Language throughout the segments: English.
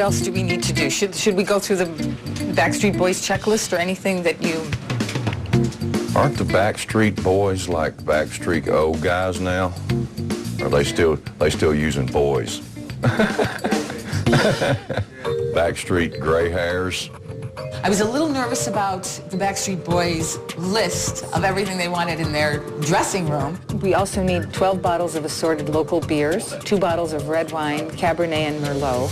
else do we need to do? Should we go through the Backstreet Boys checklist or anything that you... Aren't the Backstreet Boys like Backstreet old guys now? Or are they still using boys? Backstreet gray hairs? I was a little nervous about the Backstreet Boys list of everything they wanted in their dressing room. We also need 12 bottles of assorted local beers, 2 bottles of red wine, Cabernet and Merlot,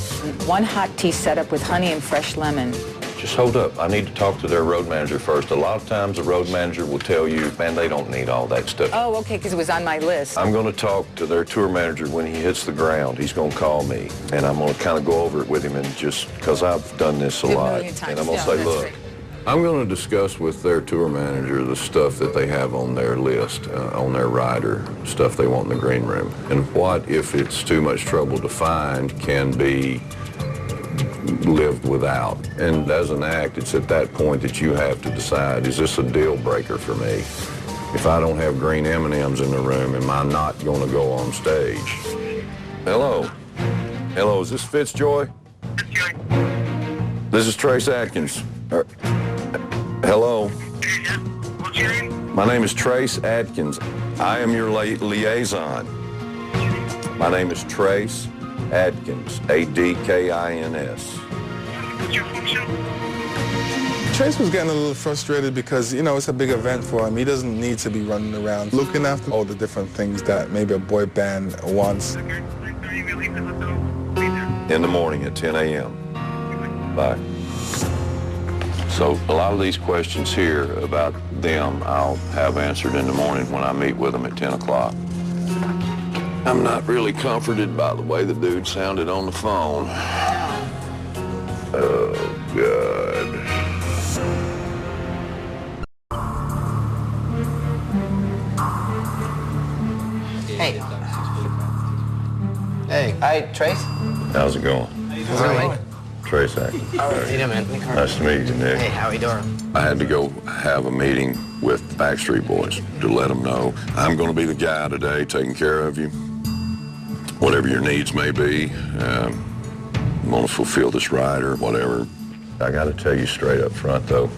1 hot tea setup with honey and fresh lemon. Just hold up. I need to talk to their road manager first. A lot of times the road manager will tell you, man, they don't need all that stuff. Oh, okay, because it was on my list. I'm going to talk to their tour manager when he hits the ground. He's going to call me, and I'm going to kind of go over it with him, and just because I've done this a lot. And I'm going to say, look, right. I'm going to discuss with their tour manager the stuff that they have on their list, on their rider, stuff they want in the green room. And what, if it's too much trouble to find, can be lived without. And as an act, it's at that point that you have to decide, is this a deal breaker for me? If I don't have green M&Ms in the room, am I not going to go on stage? Hello? Hello, is this Fitzjoy? This is Trace Atkins. Hello? What's your name? My name is Trace Atkins. I am your liaison. My name is Trace Adkins, A-D-K-I-N-S. What's your function? Trace was getting a little frustrated because, you know, it's a big event for him. He doesn't need to be running around looking after all the different things that maybe a boy band wants. In the morning at 10 a.m. Bye. So a lot of these questions here about them, I'll have answered in the morning when I meet with them at 10 o'clock. I'm not really comforted by the way the dude sounded on the phone. Oh, God. Hey. Hey. Hi, Trace. How's it going? How's it going? Trace Atkins. How are you doing, man? Nice to meet you, Nick. Hey, how are you doing? I had to go have a meeting with the Backstreet Boys to let them know I'm going to be the guy today taking care of you, whatever your needs may be. I'm going to fulfill this rider, whatever. I got to tell you straight up front, though,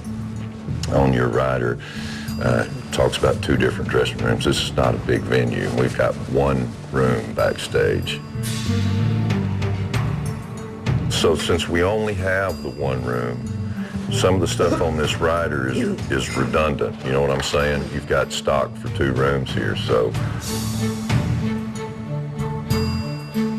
on your rider, talks about 2 different dressing rooms. This is not a big venue. We've got 1 room backstage. So since we only have the 1 room, some of the stuff on this rider is redundant. You know what I'm saying? You've got stock for 2 rooms here, so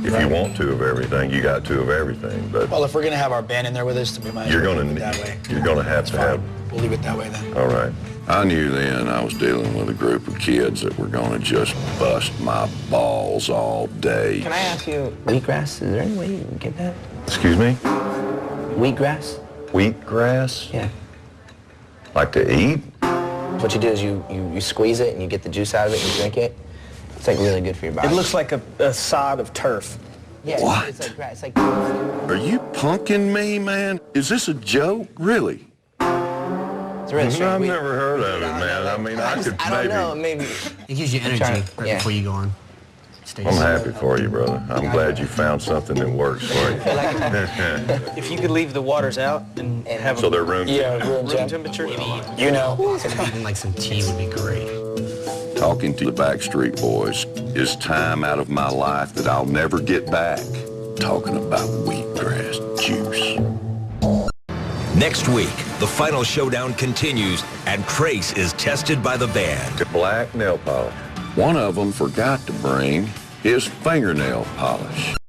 if you want 2 of everything, you got 2 of everything. But well, if we're gonna have our band in there with us, we might as well leave it that way. You're gonna have to have. We'll leave it that way then. All right. I knew then I was dealing with a group of kids that were gonna just bust my balls all day. Can I ask you, wheatgrass? Is there any way you can get that? Excuse me? Wheatgrass? Wheatgrass? Yeah. Like to eat? What you do is you squeeze it and you get the juice out of it and you drink it. It's like really good for your body. It looks like a sod of turf. Yeah, What? It's like grass. It's like... Are you punking me, man? Is this a joke? Really? It's really strange. I've never heard of it, man. I mean, I could I don't know, maybe. It gives you energy right yeah. before you go on stage. I'm happy for you, brother. I'm glad you found something that works for you. If you could leave the waters out and have So they're room room temperature. You know. Even like some tea would be great. Talking to the Backstreet Boys is time out of my life that I'll never get back. Talking about wheatgrass juice. Next week, the final showdown continues, and Trace is tested by the band. Black nail polish. One of them forgot to bring his fingernail polish.